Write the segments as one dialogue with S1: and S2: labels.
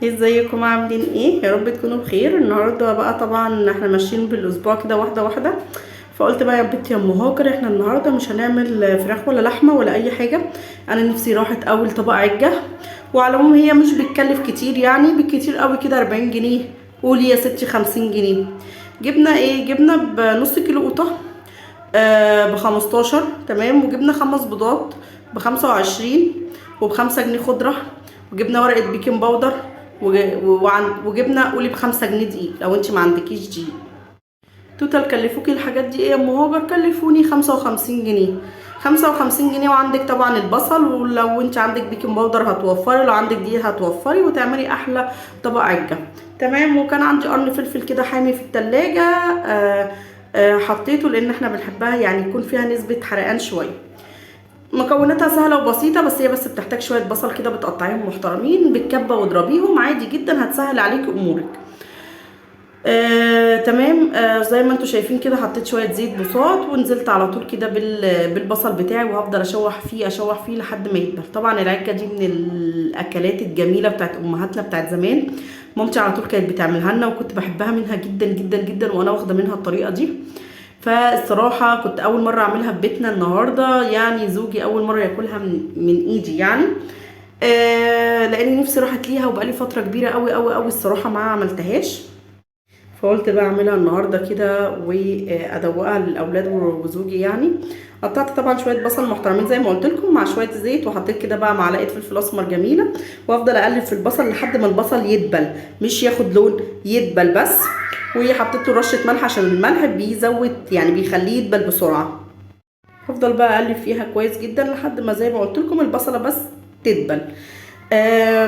S1: ازيكم عاملين ايه؟ يا رب تكونوا بخير. النهارده بقى طبعا احنا ماشيين بالاسبوع كده واحده واحده، فقلت بقى يا بنتي يا ام هاجر احنا النهارده مش هنعمل فراخ ولا لحمه ولا اي حاجه. انا نفسي راحت اول طبق عجه، وعلى العموم هي مش بتكلف كتير، يعني بالكتير قوي كده 40 جنيه، قولي يا ستي 50 جنيه. جبنا ايه؟ جبنا بنص كيلو قطه ب15، تمام، وجبنا 5 بيضات ب25، وب5 جنيه خضرة، وجبنا ورقة بيكنج باودر، وجبنا قولي ب5 جنيه دقيق لو انت ما عندكيش دقيق. توتال كلفوكي الحاجات دي ايه يا ام هاجر؟ كلفوني 55 جنيه. 55 جنيه، وعندك طبعا البصل، ولو انت عندك بيكنج باودر هتوفري، لو عندك دقيق هتوفري وتعملي احلى طبق عجة. تمام. وكان عندي قرن فلفل كده حامي في التلاجة، حطيته لان احنا بنحبها يعني يكون فيها نسبة حرقان شوية. مكوناتها سهلة وبسيطة، بس هي بس بتحتاج شوية بصل كده بتقطعيهم محترمين بالكبة واضربيهم عادي جدا، هتسهل عليك امورك. تمام. زي ما انتوا شايفين كده حطيت شوية زيت بساط، ونزلت على طول كده بالبصل بتاعي، وهفضل اشوح فيه اشوح فيه لحد ما يدبل. طبعا العجة دي من الاكلات الجميلة بتاعت امهاتنا بتاعت زمان، مامتي على طول كانت بتعملها لنا، وكنت بحبها منها جدا جدا جدا، وانا واخدة منها الطريقة دي. فالصراحة كنت اول مرة اعملها في بيتنا النهاردة، يعني زوجي اول مرة ياكلها من ايدي يعني. لاني نفسي راحت ليها، وبقالي فترة كبيرة قوي قوي قوي الصراحة ما عملتهاش، فقلت بقى اعملها النهارده كده وادوقها للاولاد وزوجي يعني. قطعت طبعا شويه بصل محترمين زي ما قلت لكم مع شويه زيت، وحطيت كده بقى معلقه فلفل اسمر جميله، وافضل اقلب في البصل لحد ما البصل يدبل، مش ياخد لون، يدبل بس. وحطيت له رشه ملح عشان الملح بيزود يعني بيخليه يدبل بسرعه. هفضل بقى اقلب فيها كويس جدا لحد ما زي ما قلت لكم البصله بس تدبل.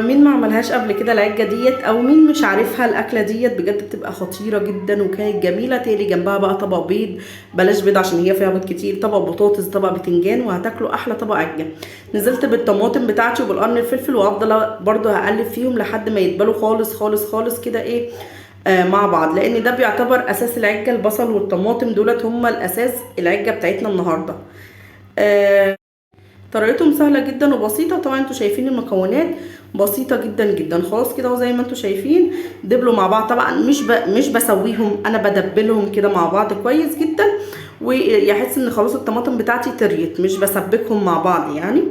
S1: مين ما عملهاش قبل كده العجة ديت، او مين مش عارفها الاكلة ديت بجد بتبقى خطيرة جدا وكانت جميلة. تقلي جنبها بقى طبق بيض، بلاش بيض عشان هي فيها بيض كتير، طبق بطاطس، طبق بتنجان، وهتاكلوا احلى طبق عجة. نزلت بالطماطم بتاعتي وبالقرن الفلفل، وافضل برضو هقلب فيهم لحد ما يتبلوا خالص خالص خالص كده ايه مع بعض، لان ده بيعتبر اساس العجة. البصل والطماطم دولت هما الاساس العجة بتاعتنا النهاردة. آه طريقتهم سهلة جدا وبسيطة. طبعا انتوا شايفين المكونات بسيطة جدا جدا. خلاص كده وزي ما انتوا شايفين دبلوا مع بعض. طبعا مش بسويهم، انا بدبلهم كده مع بعض كويس جدا، ويحس ان خلاص الطماطم بتاعتي طريت، مش بسبكهم مع بعض يعني.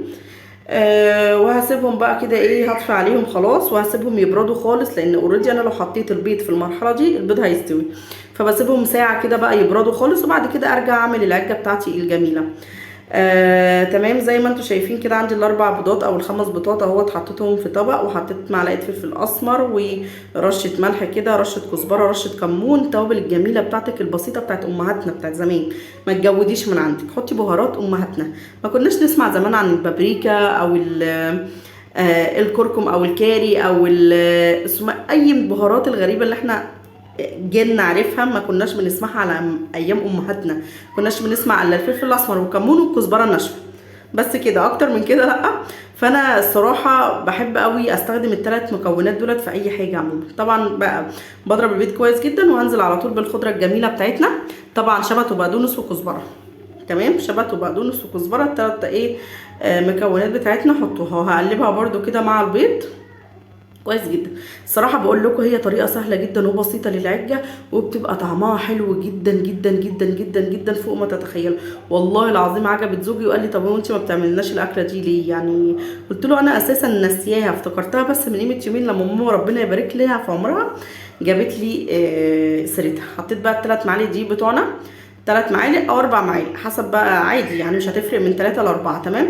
S1: وهسيبهم بقى كده ايه، هطفي عليهم خلاص وهسيبهم يبردوا خالص، لان اوريدي انا لو حطيت البيض في المرحلة دي البيض هيستوي، فبسيبهم ساعة كده بقى يبردوا خالص، وبعد كده ارجع اعمل العجة بتاعتي الجميلة. تمام. زي ما انتوا شايفين كده عندي ال4 بيضات او ال5 بيضات اهوت، حطيتهم في طبق، وحطيت معلقه فلفل اسمر ورشه ملح كده، رشه كزبره، رشه كمون، التوابل الجميله بتاعتك البسيطه بتاعت امهاتنا بتاعت زمان. ما تجوديش من عندك، حطي بهارات امهاتنا. ما كناش نسمع زمان عن البابريكا او الكركم او الكاري او اي البهارات الغريبه اللي احنا جيلنا عارفها، ما كناش بنسمعها على ايام امهاتنا. كناش بنسمع الا الفلفل الاسمر والكمون والكزبره الناشفه، بس كده، اكتر من كده لا. فانا الصراحه بحب قوي استخدم ال3 مكونات دولت في اي حاجه عموما. طبعا بقى بضرب البيض كويس جدا، وهنزل على طول بالخضره الجميله بتاعتنا. طبعا شبت وبقدونس وكزبره. تمام، شبت وبقدونس وكزبره التلات ايه مكونات بتاعتنا حطوها، وهقلبها برده كده مع البيض كويس جدا. الصراحه بقول لكم هي طريقه سهله جدا وبسيطه للعجه، وبتبقى طعمها حلو جدا جدا جدا جدا جدا فوق ما تتخيلوا. والله العظيم عجبت زوجي وقال لي طب وانت ما بتعملناش الاكله دي ليه يعني؟ قلت له انا اساسا ناسياها، افتكرتها بس من قيمه يومين لما ماما ربنا يبارك لها في عمرها جابت لي سيرتها. حطيت بقى ال3 معالق دي بتوعنا، 3 معالق او 4 معالق حسب بقى، عادي يعني مش هتفرق من 3 ل4. تمام.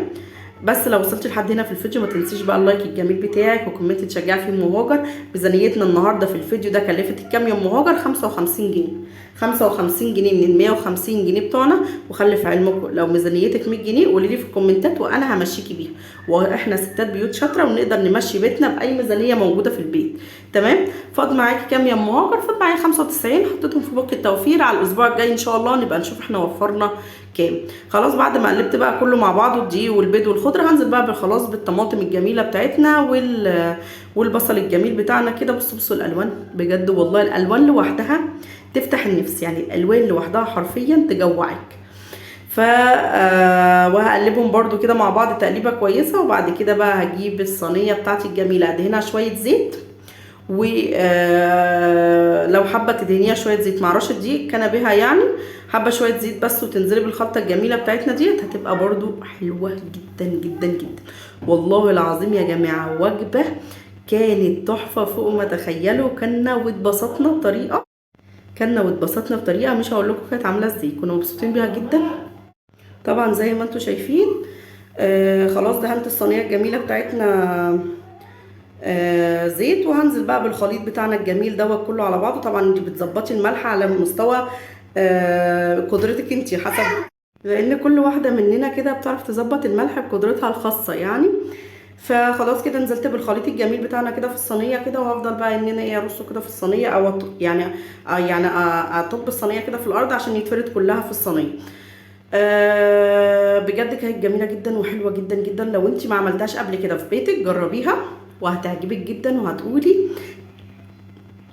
S1: بس لو وصلت لحد هنا في الفيديو ما تنسيش بقى اللايك الجميل بتاعك وكومنت تشجعي فيه ام هاجر. ميزانيتنا النهارده في الفيديو ده كلفت الكام يا ام هاجر؟ 55 جنيه. 55 جنيه من ال 150 جنيه بتوعنا. وخلي في علمك لو ميزانيتك 100 جنيه قولي لي في الكومنتات وانا همشيكي بيها. واحنا ستات بيوت شاطره ونقدر نمشي بيتنا باي ميزانيه موجوده في البيت. تمام. فاض معاكي كام يا ام هاجر؟ فاض معايا 95. حطيتهم في بوك التوفير. على الاسبوع الجاي ان شاء الله نبقى نشوف احنا وفرنا كام. خلاص بعد ما قلبت بقى كله مع بعضه، الدقيق والبيض والخضره، هنزل بقى خلاص بالطماطم الجميله بتاعتنا والبصل الجميل بتاعنا كده. بصوا الالوان بجد والله الالوان لوحدها تفتح النفس، يعني الالوان لوحدها حرفيا تجوعك. ف وهقلبهم برده كده مع بعض تقليبه كويسه، وبعد كده بقى هجيب الصينيه بتاعتي الجميله ادهنها شويه زيت، ولو حابه تدهنيها شويه زيت مع رشه دقيق كان بها يعني، حابه شويه زيت بس وتنزلي بالخلطه الجميله بتاعتنا ديت، هتبقى برضو حلوه جدا جدا جدا. والله العظيم يا جماعه وجبه كانت تحفه فوق ما تخيلوا. كنا واتبسطنا بطريقه مش هقول لكم كانت عامله ازاي، كنا مبسوطين بيها جدا. طبعا زي ما انتم شايفين خلاص دهنت الصينيه الجميله بتاعتنا زيت، وهنزل بقى بالخليط بتاعنا الجميل دوت كله على بعضه. طبعا انت بتظبطي الملح على مستوى قدرتك انت، حسب، لان كل واحده مننا كده بتعرف تظبط الملح بقدرتها الخاصه يعني. فخلاص كده نزلت بالخليط الجميل بتاعنا كده في الصينيه كده، وهفضل بقى ان انا ايه ارصه كده في الصينيه، او يعني اطب الصينيه كده في الارض عشان يتفرد كلها في الصينيه. بجد كانت جميله جدا وحلوه جدا جدا. لو انت ما عملتهاش قبل كده في بيتك جربيها وهتعجبك جدا، وهتقولي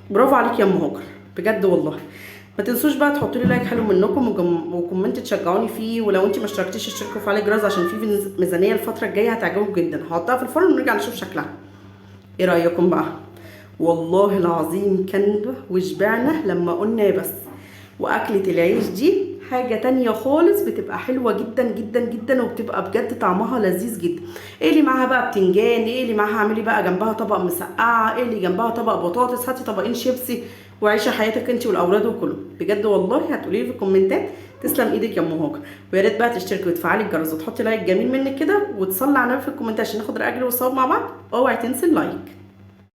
S1: برافو عليك يا ام هاجر بجد والله. ما تنسوش بقى تحطوا لي لايك حلو منكم وكومنت تشجعوني فيه، ولو انت ما اشتركتيش اشتركوا وفعلي الجرس عشان في ميزانيه الفتره الجايه هتعجبكم جدا. هحطها في الفرن ونرجع نشوف شكلها. ايه رايكم بقى؟ والله العظيم كان وشبعنا لما قلنا بس. واكله العيش دي حاجة تانية خالص، بتبقى حلوة جدا جدا جدا، وبتبقى بجد طعمها لذيذ جدا. ايه اللي معاها بقى بتنجان، ايه اللي معاها اعملي بقى جنبها طبق مسقعة، ايه اللي جنبها طبق بطاطس، هاتي طبقين شيبسي وعيشي حياتك انت والاولاد وكله. بجد والله هتقولي لي في الكومنتات تسلم ايدك يا ام هاجر. ويا ريت بقى تشتركي وتفعلي الجرس وتحطي لايك جميل منك كده، وتصلي على النبي في الكومنتات عشان ناخد رأي والصواب مع بعض. اوعي تنسي اللايك.